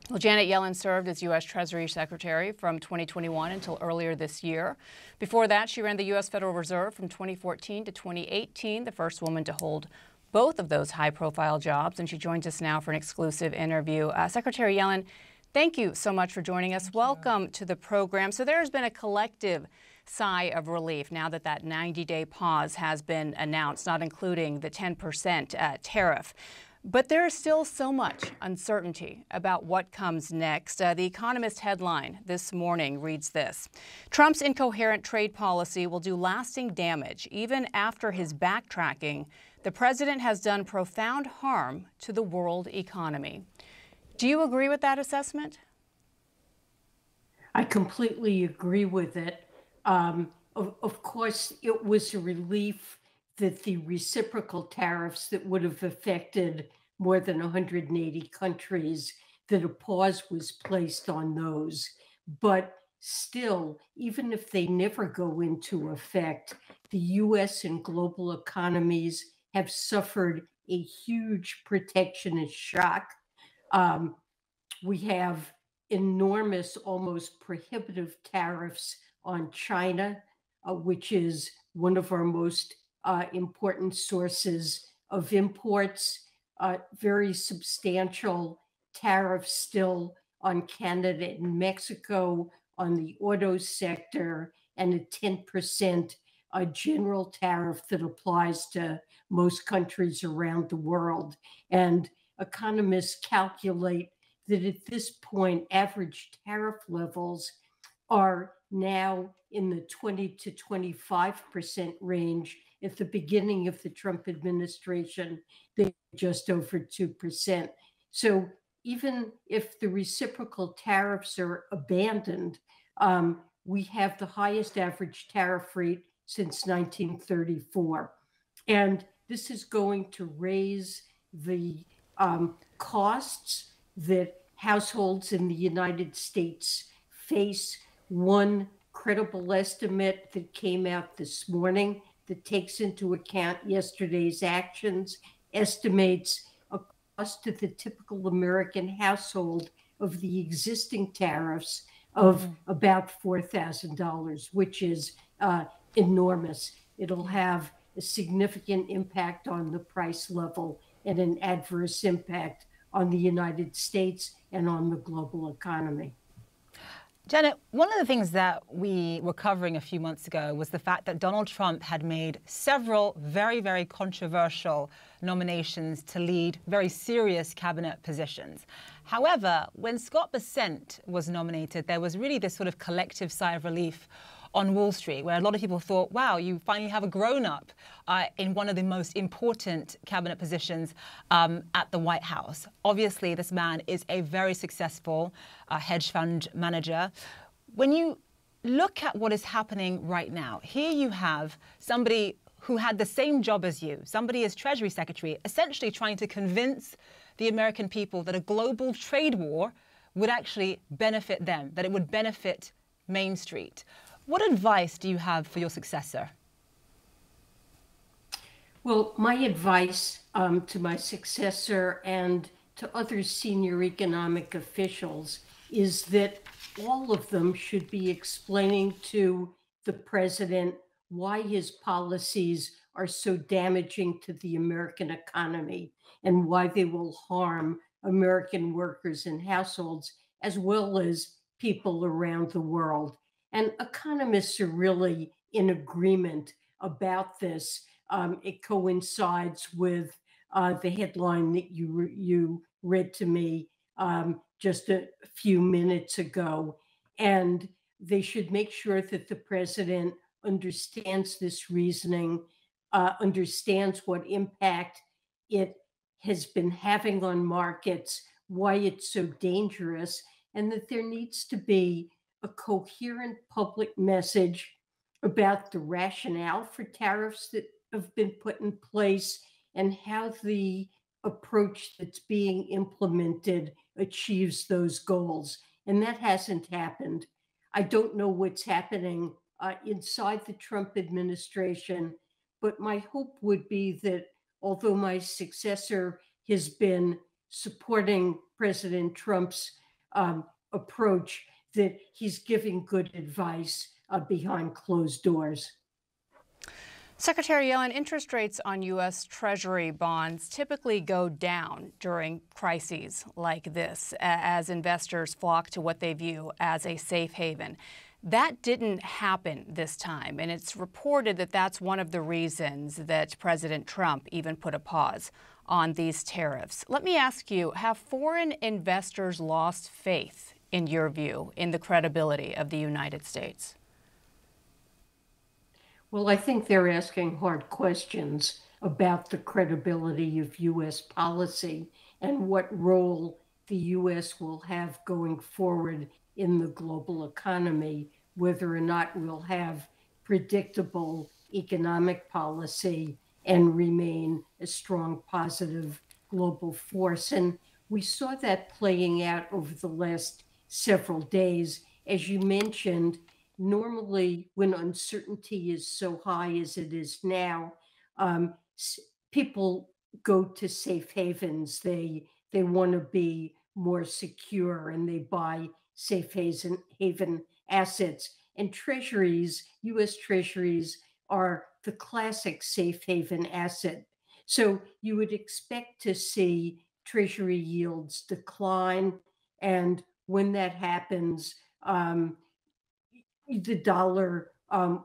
Well, Janet Yellen served as U.S. Treasury Secretary from 2021 until earlier this year. Before that, she ran the U.S. Federal Reserve from 2014 to 2018, the first woman to hold both of those high-profile jobs. And she joins us now for an exclusive interview. Secretary Yellen, thank you so much for joining us. Welcome to the program. So there has been a collective sigh of relief now that that 90-day pause has been announced, not including the 10% tariff. But there is still so much uncertainty about what comes next. The Economist headline this morning reads this: Trump's incoherent trade policy will do lasting damage. Even after his backtracking, the president has done profound harm to the world economy. Do you agree with that assessment? I completely agree with it. Of course, it was a relief that the reciprocal tariffs that would have affected more than 180 countries, that a pause was placed on those. But still, even if they never go into effect, the US and global economies have suffered a huge protectionist shock. We have enormous, almost prohibitive tariffs on China, which is one of our most important sources of imports, very substantial tariffs still on Canada and Mexico, on the auto sector, and a 10% general tariff that applies to most countries around the world. And economists calculate that at this point, average tariff levels are now in the 20 to 25% range. At the beginning of the Trump administration, they were just over 2%. So even if the reciprocal tariffs are abandoned, we have the highest average tariff rate since 1934. And this is going to raise the costs that households in the United States face. One credible estimate that came out this morning that takes into account yesterday's actions estimates a cost to the typical American household of the existing tariffs of about $4,000, which is enormous. It'll have a significant impact on the price level and an adverse impact on the United States and on the global economy. Janet, one of the things that we were covering a few months ago was the fact that Donald Trump had made several very, very controversial nominations to lead very serious cabinet positions. However, when Scott Bessent was nominated, there was really this sort of collective sigh of relief on Wall Street, where a lot of people thought, wow, you finally have a grown-up in one of the most important cabinet positions at the White House. Obviously, this man is a very successful hedge fund manager. When you look at what is happening right now, here you have somebody who had the same job as you, somebody as Treasury Secretary, essentially trying to convince the American people that a global trade war would actually benefit them, that it would benefit Main Street. What advice do you have for your successor? Well, my advice to my successor and to other senior economic officials is that all of them should be explaining to the president why his policies are so damaging to the American economy and why they will harm American workers and households, as well as people around the world. And economists are really in agreement about this. It coincides with the headline that you read to me just a few minutes ago. And they should make sure that the president understands this reasoning, understands what impact it has been having on markets, why it's so dangerous, and that there needs to be a coherent public message about the rationale for tariffs that have been put in place and how the approach that's being implemented achieves those goals. And that hasn't happened. I don't know what's happening inside the Trump administration, but my hope would be that although my successor has been supporting President Trump's approach, that he's giving good advice behind closed doors. Secretary Yellen, interest rates on U.S. Treasury bonds typically go down during crises like this as investors flock to what they view as a safe haven. That didn't happen this time, and it's reported that that's one of the reasons that President Trump even put a pause on these tariffs. Let me ask you, have foreign investors lost faith, in your view, in the credibility of the United States? Well, I think they're asking hard questions about the credibility of U.S. policy and what role the U.S. will have going forward in the global economy, whether or not we'll have predictable economic policy and remain a strong positive global force. And we saw that playing out over the last several days. As you mentioned, normally when uncertainty is so high as it is now, people go to safe havens. They want to be more secure, and they buy safe haven assets. And treasuries, U.S. treasuries, are the classic safe haven asset. So you would expect to see treasury yields decline, and when that happens, the dollar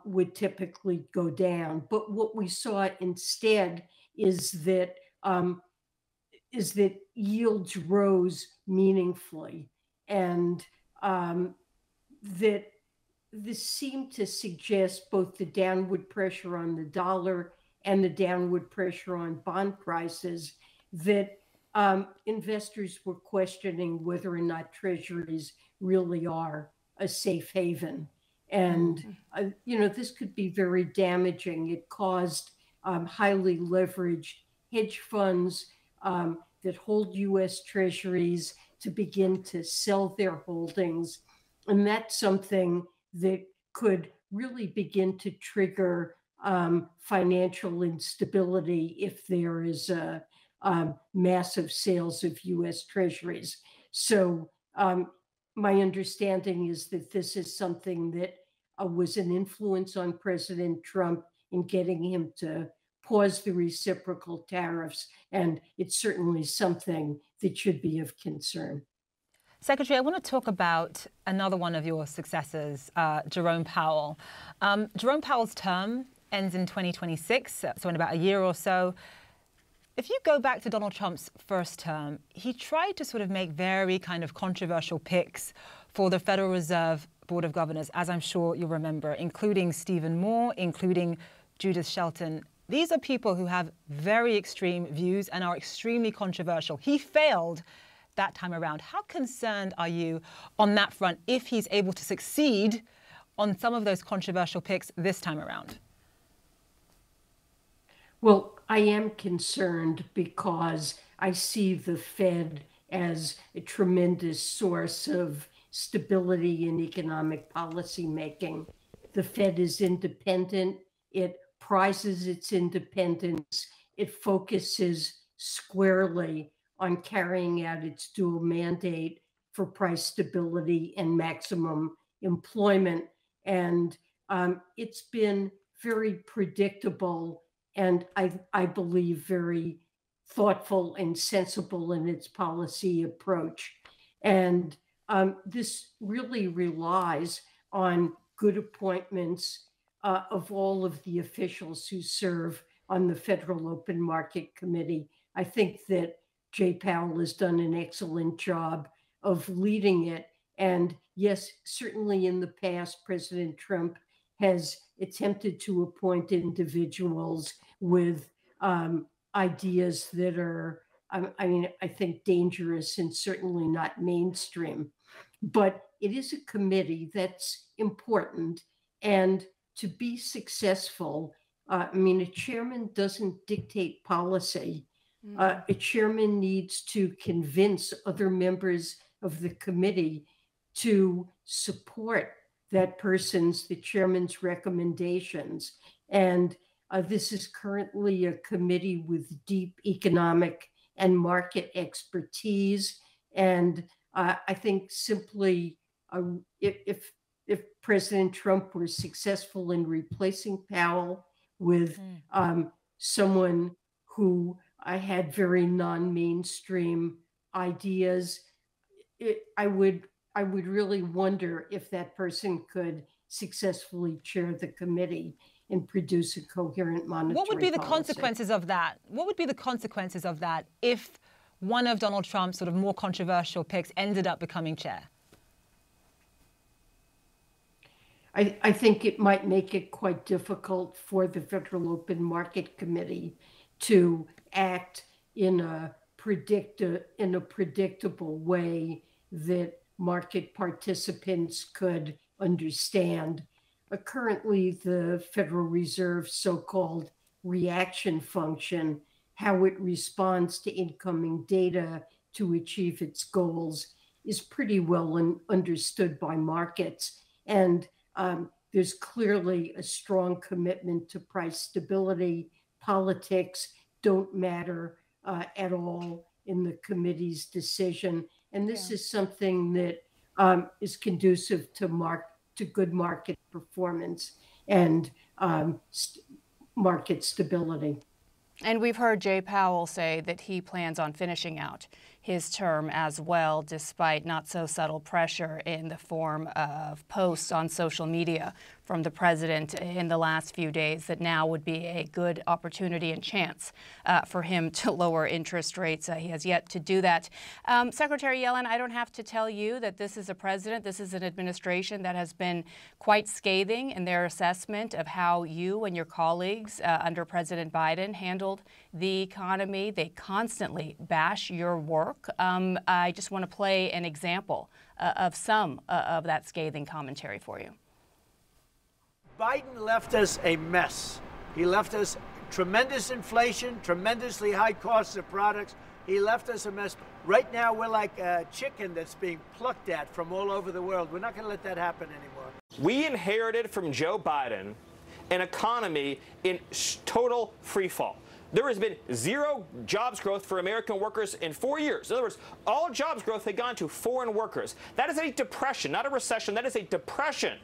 would typically go down. But what we saw instead is that yields rose meaningfully, and that this seemed to suggest both the downward pressure on the dollar and the downward pressure on bond prices, that investors were questioning whether or not treasuries really are a safe haven. And, this could be very damaging. It caused highly leveraged hedge funds that hold U.S. treasuries to begin to sell their holdings. And that's something that could really begin to trigger financial instability if there is massive sales of U.S. treasuries. So my understanding is that this is something that was an influence on President Trump in getting him to pause the reciprocal tariffs, and it's certainly something that should be of concern. Secretary, I want to talk about another one of your successors, Jerome Powell. Jerome Powell's term ends in 2026, so in about a year or so. If you go back to Donald Trump's first term, he tried to sort of make very kind of controversial picks for the Federal Reserve Board of Governors, as I'm sure you'll remember, including Stephen Moore, including Judith Shelton. These are people who have very extreme views and are extremely controversial. He failed that time around. How concerned are you on that front if he's able to succeed on some of those controversial picks this time around? Well, I am concerned because I see the Fed as a tremendous source of stability in economic policy making. The Fed is independent. It prizes its independence. It focuses squarely on carrying out its dual mandate for price stability and maximum employment. And it's been very predictable and I believe very thoughtful and sensible in its policy approach. And this really relies on good appointments of all of the officials who serve on the Federal Open Market Committee. I think that Jay Powell has done an excellent job of leading it. And yes, certainly in the past, President Trump has attempted to appoint individuals with ideas that are, I think, dangerous and certainly not mainstream. But it is a committee that's important. And to be successful, a chairman doesn't dictate policy. A chairman needs to convince other members of the committee to support the chairman's recommendations. And this is currently a committee with deep economic and market expertise. And I think simply if President Trump were successful in replacing Powell with someone who had very non-mainstream ideas, I would really wonder if that person could successfully chair the committee and produce a coherent monetary policy. What would be the consequences of that? What would be the consequences of that if one of Donald Trump's sort of more controversial picks ended up becoming chair? I think it might make it quite difficult for the Federal Open Market Committee to act in a predictable way that market participants could understand. Currently, the Federal Reserve's so-called reaction function, how it responds to incoming data to achieve its goals, is pretty well understood by markets. And there's clearly a strong commitment to price stability. Politics don't matter at all in the committee's decision. And this is something that is conducive to good market performance and market stability. And we've heard Jay Powell say that he plans on finishing out his term as well, despite not so subtle pressure in the form of posts on social media from the president in the last few days that now would be a good opportunity and chance for him to lower interest rates. He has yet to do that. Secretary Yellen, I don't have to tell you that this is a president, this is an administration that has been quite scathing in their assessment of how you and your colleagues under President Biden handled the economy. They constantly bash your work. I just want to play an example of some of that scathing commentary for you. Biden left us a mess. He left us tremendous inflation, tremendously high costs of products. He left us a mess. Right now, we're like a chicken that's being plucked at from all over the world. We're not going to let that happen anymore. We inherited from Joe Biden an economy in total freefall. There has been zero jobs growth for American workers in 4 years. In other words, all jobs growth had gone to foreign workers. That is a depression, not a recession. That is a depression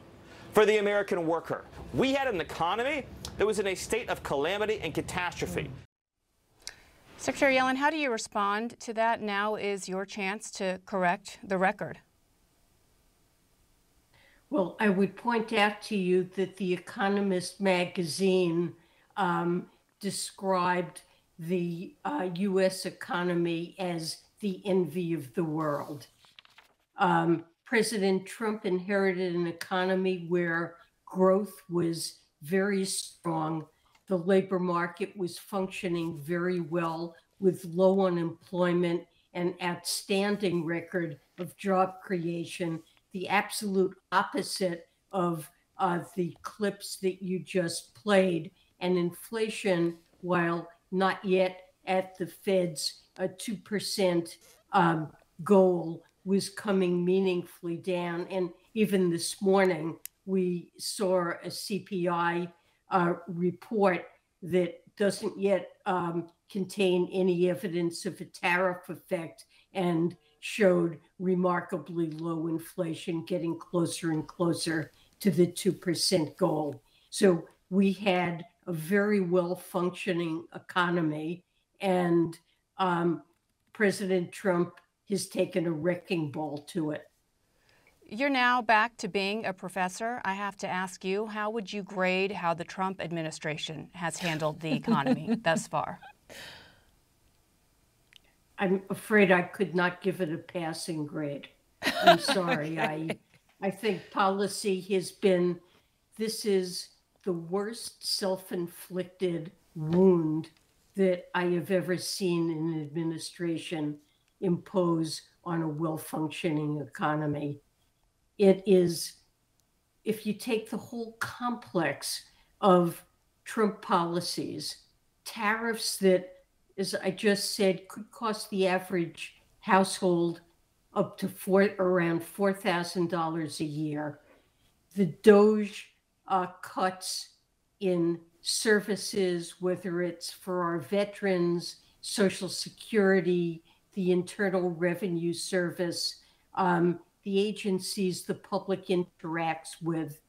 for the American worker. We had an economy that was in a state of calamity and catastrophe. Secretary Yellen, how do you respond to that? Now is your chance to correct the record. Well, I would point out to you that The Economist magazine described the U.S. economy as the envy of the world. President Trump inherited an economy where growth was very strong. The labor market was functioning very well with low unemployment and outstanding record of job creation, the absolute opposite of the clips that you just played. And inflation, while not yet at the Fed's 2% goal, was coming meaningfully down. And even this morning, we saw a CPI report that doesn't yet contain any evidence of a tariff effect and showed remarkably low inflation, getting closer and closer to the 2% goal. So we had a very well-functioning economy, and President Trump has taken a wrecking ball to it. You're now back to being a professor. I have to ask you, how would you grade how the Trump administration has handled the economy thus far? I'm afraid I could not give it a passing grade. I'm sorry. I think policy has been, this is the worst self-inflicted wound that I have ever seen an administration impose on a well-functioning economy. It is, if you take the whole complex of Trump policies, tariffs that, as I just said, could cost the average household up to around $4,000 a year. The DOGE cuts in services, whether it's for our veterans, Social Security, the Internal Revenue Service, the agencies the public interacts with,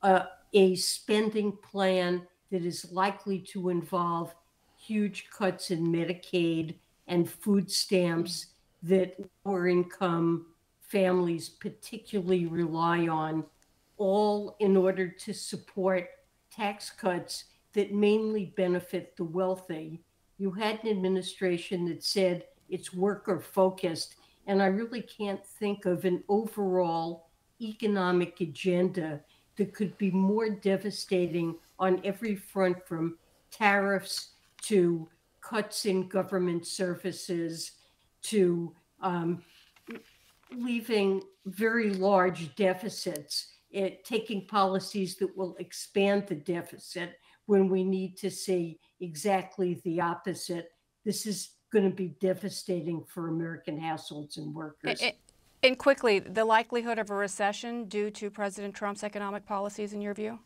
a spending plan that is likely to involve huge cuts in Medicaid and food stamps that lower income families particularly rely on, all in order to support tax cuts that mainly benefit the wealthy. You had an administration that said it's worker focused, and I really can't think of an overall economic agenda that could be more devastating on every front, from tariffs to cuts in government services to leaving very large deficits, taking policies that will expand the deficit when we need to see exactly the opposite. This is going to be devastating for American households and workers. And quickly, the likelihood of a recession due to President Trump's economic policies, in your view?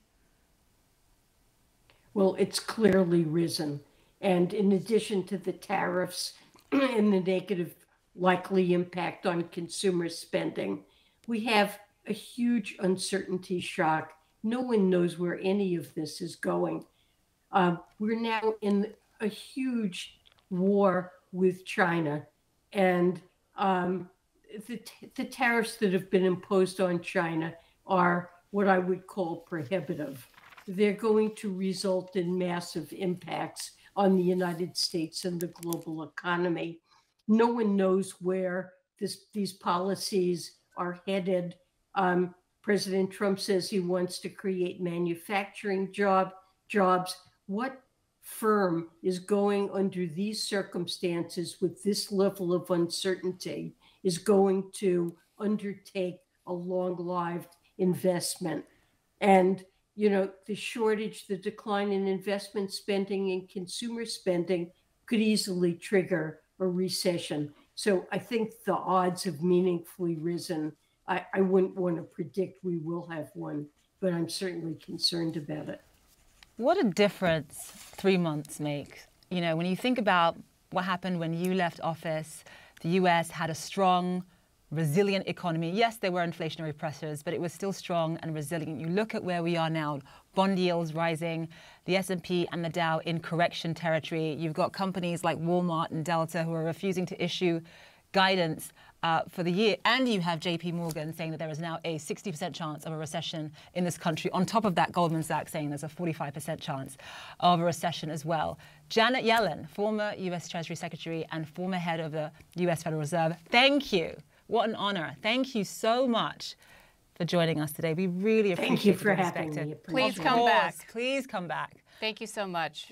Well, it's clearly risen. And in addition to the tariffs and the negative likely impact on consumer spending, we have a huge uncertainty shock. No one knows where any of this is going. We're now in a huge war with China, and the tariffs that have been imposed on China are what I would call prohibitive. They're going to result in massive impacts on the United States and the global economy. No one knows where these policies are headed. President Trump says he wants to create manufacturing jobs. What firm is going under these circumstances with this level of uncertainty is going to undertake a long-lived investment? And, you know, the shortage, the decline in investment spending and consumer spending could easily trigger a recession. So I think the odds have meaningfully risen. I wouldn't want to predict we will have one, but I'm certainly concerned about it. What a difference 3 months make. You know, when you think about what happened when you left office, the US had a strong, resilient economy. Yes, there were inflationary pressures, but it was still strong and resilient. You look at where we are now, bond yields rising, the S&P and the Dow in correction territory. You've got companies like Walmart and Delta who are refusing to issue guidance for the year. And you have JP Morgan saying that there is now a 60% chance of a recession in this country. On top of that, Goldman Sachs saying there's a 45% chance of a recession as well. Janet Yellen, former US Treasury Secretary and former head of the US Federal Reserve, thank you. What an honor. Thank you so much for joining us today. We really appreciate Thank you for your having perspective. me. Please come back. Please come back. Thank you so much.